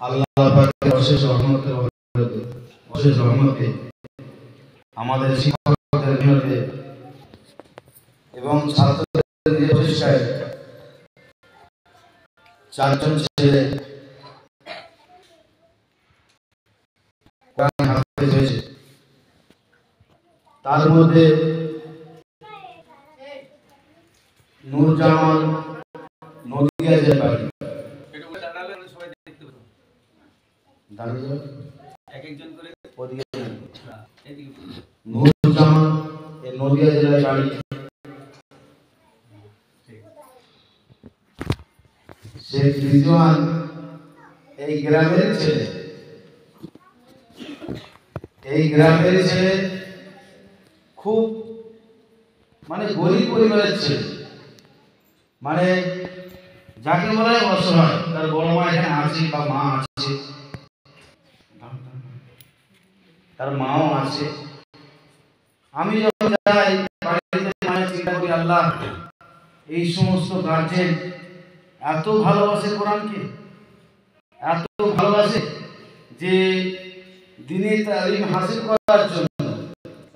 আল্লাহ পাকের অশেষ রহমতে আমাদের শিক্ষকদের মেহনতে এবং ছাত্রদের প্রচেষ্টায় 4 জন ছেলে কোরআন হাফেজ হয়েছে। তার মধ্যে নূরজামান নদিয়া জেলার নূরজামান নদিয়া জেলায় বাড়ি। শেখ রিজওয়ান এই গ্রামের ছেলে, খুব মানে গরিব পরিবারের ছেলে, মানে যাকে বলা হয় অসহায়। তার বড় মা এখানে আছে বা মা আছে, তার মাও আছে। আমি যখন যাই বাড়িতে মায়ের চিন্তা করি, আল্লাহ এই সমস্ত গার্জেন এত ভালোবাসে কোরআনকে, এত ভালোবাসে যে দিনে তালিম হাসিল করার জন্য,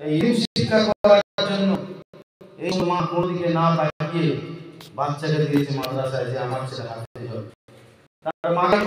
এই শিক্ষা করার জন্য এই মা কোনদিকে না তাকিয়ে বাচ্চাকে দিয়েছে মাদ্রাসায় যে আমার ছেলে হাফেজ হবে। তার মাকে